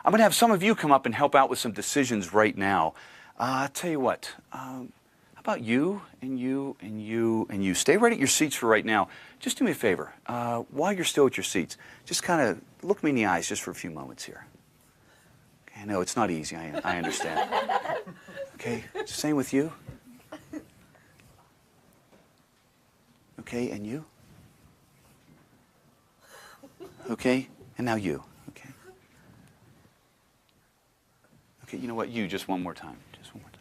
I'm going to have some of you come up and help out with some decisions right now. I'll tell you what, how about you and you and you and you? Stay right at your seats for right now. Just do me a favor. While you're still at your seats, just kind of look me in the eyes just for a few moments here. Okay, I know it's not easy, I understand. Okay, same with you. Okay, and you? Okay, and now you. Okay. Okay, you know what? You, just one more time. Just one more time.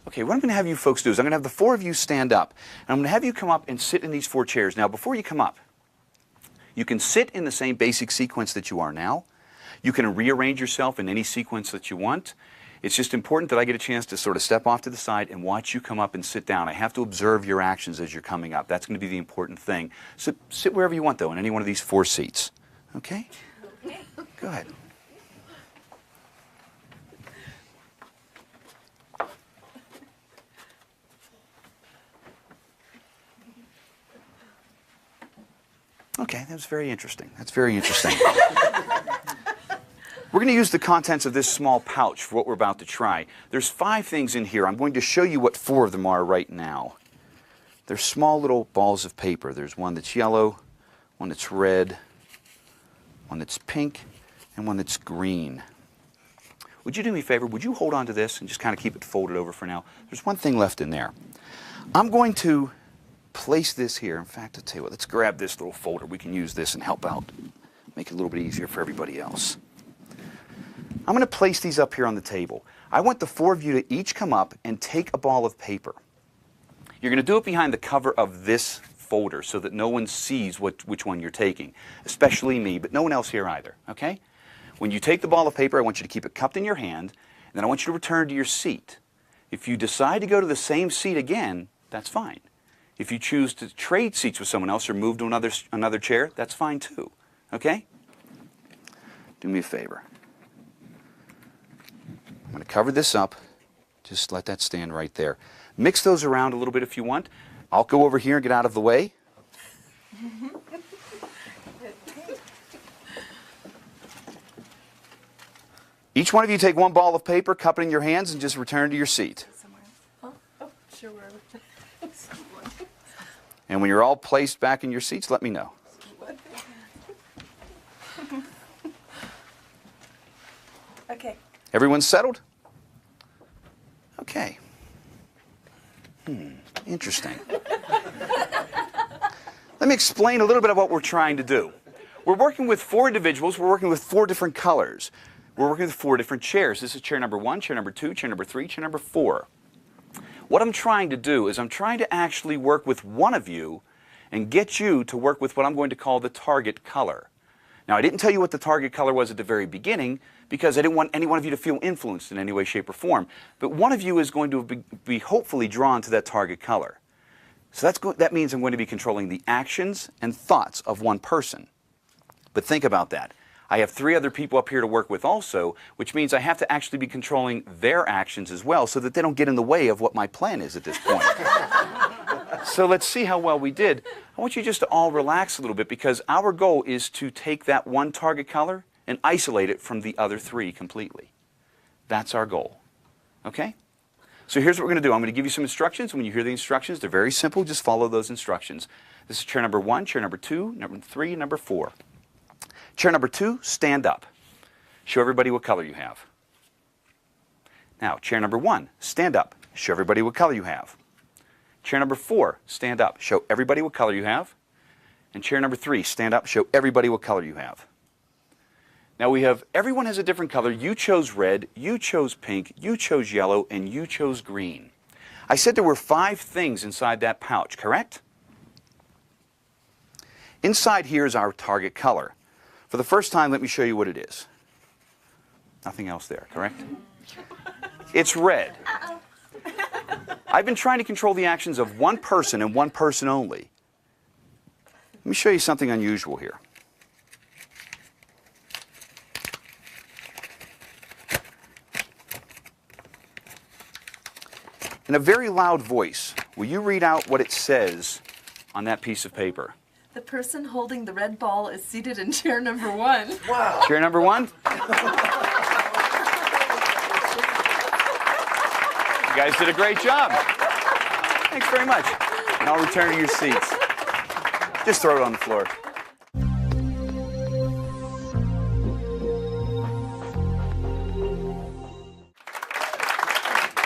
Okay, what I'm going to have you folks do is I'm going to have the four of you stand up. And I'm going to have you come up and sit in these four chairs. Now, before you come up, you can sit in the same basic sequence that you are now. You can rearrange yourself in any sequence that you want. It's just important that I get a chance to sort of step off to the side and watch you come up and sit down. I have to observe your actions as you're coming up. That's going to be the important thing. So sit wherever you want, though, in any one of these four seats. Okay? Okay. Go ahead. Okay, that's very interesting. That's very interesting. We're going to use the contents of this small pouch for what we're about to try. There's 5 things in here. I'm going to show you what 4 of them are right now. They're small little balls of paper. There's one that's yellow, one that's red, one that's pink, and one that's green. Would you do me a favor? Would you hold on to this and just kind of keep it folded over for now? There's one thing left in there. I'm going to place this here. In fact, I'll tell you what, let's grab this little folder. We can use this and help out. Make it a little bit easier for everybody else. I'm going to place these up here on the table. I want the 4 of you to each come up and take a ball of paper. You're going to do it behind the cover of this folder so that no one sees which one you're taking, especially me, but no one else here either, okay? When you take the ball of paper, I want you to keep it cupped in your hand, and then I want you to return to your seat. If you decide to go to the same seat again, that's fine. If you choose to trade seats with someone else or move to another chair, that's fine too, okay? Do me a favor. I'm going to cover this up. Just let that stand right there. Mix those around a little bit if you want. I'll go over here and get out of the way. Each one of you take one ball of paper, cup it in your hands, and just return to your seat. Oh, sure. And when you're all placed back in your seats, let me know. Okay. Everyone's settled? Okay. Interesting. Let me explain a little bit of what we're trying to do. We're working with 4 individuals. We're working with 4 different colors. We're working with 4 different chairs. This is chair number 1, chair number 2, chair number 3, chair number 4. What I'm trying to do is I'm trying to actually work with one of you and get you to work with what I'm going to call the target color. Now, I didn't tell you what the target color was at the very beginning because I didn't want any one of you to feel influenced in any way, shape, or form. But one of you is going to be hopefully drawn to that target color. So that means I'm going to be controlling the actions and thoughts of one person. But think about that. I have 3 other people up here to work with also, which means I have to actually be controlling their actions as well so that they don't get in the way of what my plan is at this point. So let's see how well we did. I want you just to all relax a little bit because our goal is to take that one target color and isolate it from the other 3 completely. That's our goal. Okay? So here's what we're going to do. I'm going to give you some instructions. When you hear the instructions, they're very simple. Just follow those instructions. This is chair number 1, chair number 2, number 3, number 4. Chair number 2, stand up. Show everybody what color you have. Now, chair number 1, stand up. Show everybody what color you have. Chair number 4, stand up. Show everybody what color you have. And chair number 3, stand up. Show everybody what color you have. Now everyone has a different color. You chose red, you chose pink, you chose yellow, and you chose green. I said there were 5 things inside that pouch, correct? Inside here is our target color. For the first time, let me show you what it is. Nothing else there, correct? It's red. I've been trying to control the actions of one person and one person only. Let me show you something unusual here. In a very loud voice, will you read out what it says on that piece of paper? The person holding the red ball is seated in chair number 1. Wow. Chair number 1. You guys did a great job. Thanks very much. And I'll return to your seats. Just throw it on the floor.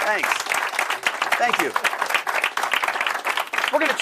Thanks. Thank you. We're going to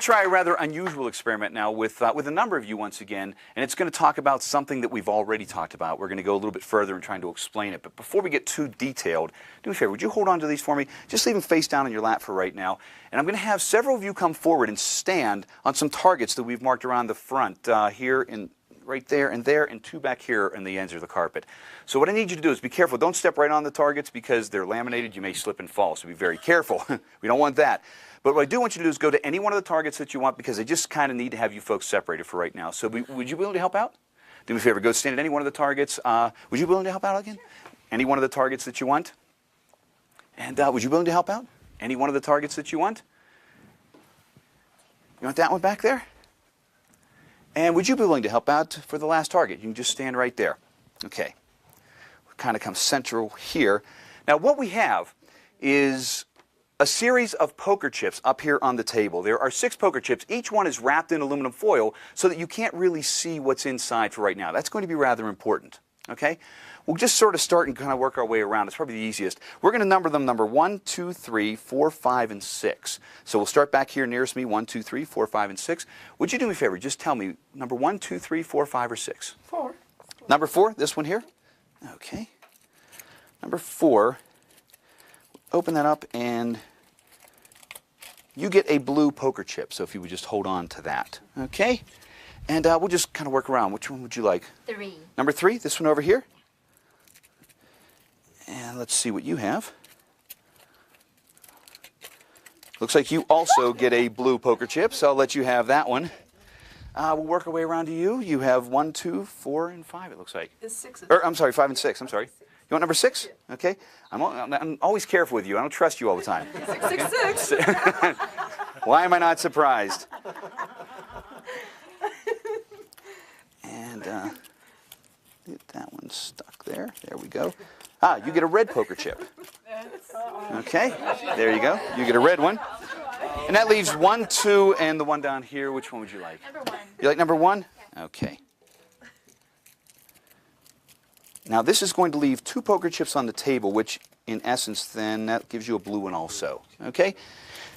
try a rather unusual experiment now with a number of you once again, and it's going to talk about something that we've already talked about. We're going to go a little bit further in trying to explain it. But before we get too detailed, do me a favor, would you hold on to these for me? Just leave them face down in your lap for right now. And I'm going to have several of you come forward and stand on some targets that we've marked around the front here and right there, and 2 back here in the ends of the carpet. So what I need you to do is be careful. Don't step right on the targets because they're laminated. You may slip and fall, so be very careful. We don't want that. But what I do want you to do is go to any one of the targets that you want because I just kind of need to have you folks separated for right now. So would you be willing to help out? Do me a favor. Go stand at any one of the targets. Would you be willing to help out again? Any one of the targets that you want? And would you be willing to help out? Any one of the targets that you want? You want that one back there? And would you be willing to help out for the last target? You can just stand right there. Okay. We'll kind of come central here. Now what we have is a series of poker chips up here on the table. There are 6 poker chips. Each one is wrapped in aluminum foil so that you can't really see what's inside for right now. That's going to be rather important. Okay? We'll just sort of start and kind of work our way around. It's probably the easiest. We're going to number them number 1, 2, 3, 4, 5, and 6. So we'll start back here nearest me, 1, 2, 3, 4, 5, and 6. Would you do me a favor? Just tell me number 1, 2, 3, 4, 5, or 6? 4. Number 4, this one here? Okay. Number 4, open that up and you get a blue poker chip. So if you would just hold on to that. Okay? And we'll just kind of work around. Which one would you like? 3. Number 3, this one over here. And let's see what you have. Looks like you also get a blue poker chip, so I'll let you have that one. We'll work our way around to you. You have 1, 2, 4, and 5, it looks like. Is 6. I'm sorry, 5 and 6. I'm sorry. You want number 6? Okay. I'm always careful with you. I don't trust you all the time. 666. Why am I not surprised? And get that one stuck there. There we go. You get a red poker chip. Okay, there you go. You get a red one. And that leaves 1, 2, and the one down here. Which one would you like? Number 1. You like number 1? Okay. Now this is going to leave 2 poker chips on the table, which in essence then that gives you a blue one also. Okay?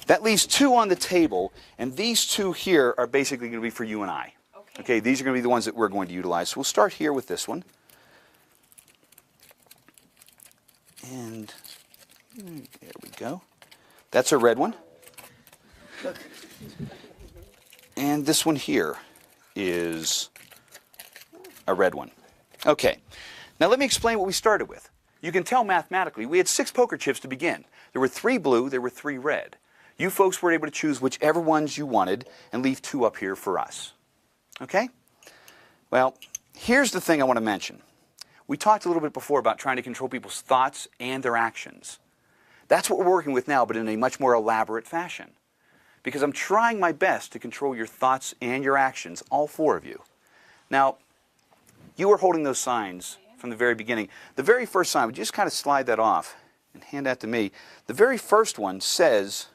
That leaves 2 on the table, and these 2 here are basically going to be for you and I. Okay, these are going to be the ones that we're going to utilize. So we'll start here with this one. And there we go. That's a red one. And this one here is a red one. Okay. Now let me explain what we started with. You can tell mathematically we had 6 poker chips to begin. There were 3 blue, there were 3 red. You folks were able to choose whichever ones you wanted and leave 2 up here for us. Okay? Well, here's the thing I want to mention. We talked a little bit before about trying to control people's thoughts and their actions. That's what we're working with now, but in a much more elaborate fashion. Because I'm trying my best to control your thoughts and your actions, all 4 of you. Now, you were holding those signs from the very beginning. The very first sign, would you just kind of slide that off and hand that to me? The very first one says,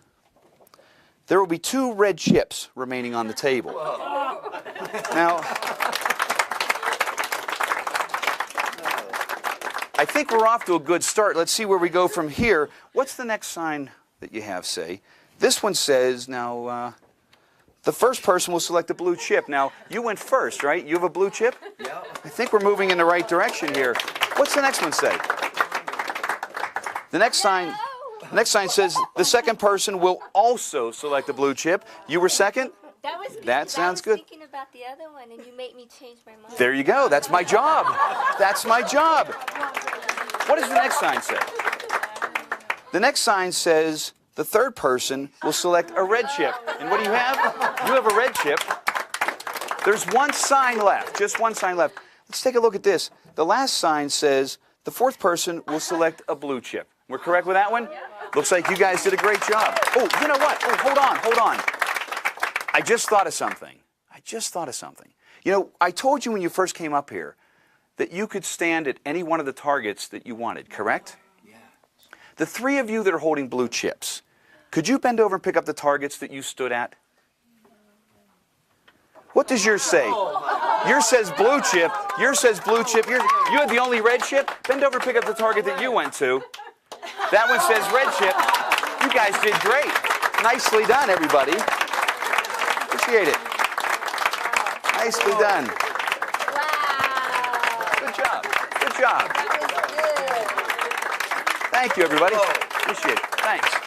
there will be 2 red chips remaining on the table. Now, I think we're off to a good start. Let's see where we go from here. What's the next sign that you have, say? This one says, now, the first person will select a blue chip. Now, you went first, right? You have a blue chip? Yeah. I think we're moving in the right direction here. What's the next one say? The next sign says the second person will also select a blue chip. You were second? That was That sounds good. I was thinking about the other one, and you made me change my mind. There you go. That's my job. That's my job. What does the next sign say? The next sign says the third person will select a red chip. And what do you have? You have a red chip. There's 1 sign left, just 1 sign left. Let's take a look at this. The last sign says the 4th person will select a blue chip. We're correct with that one? Looks like you guys did a great job. Oh, you know what? Oh, hold on. I just thought of something. You know, I told you when you first came up here that you could stand at any one of the targets that you wanted, correct? Yeah. The three of you that are holding blue chips, could you bend over and pick up the targets that you stood at? What does yours say? Yours says blue chip. Yours says blue chip. You had the only red chip? Bend over and pick up the target that you went to. That one says red chip. You guys did great. Nicely done, everybody. Appreciate it. Nicely done. Wow. Good job. Good job. That was good. Thank you, everybody. Appreciate it. Thanks.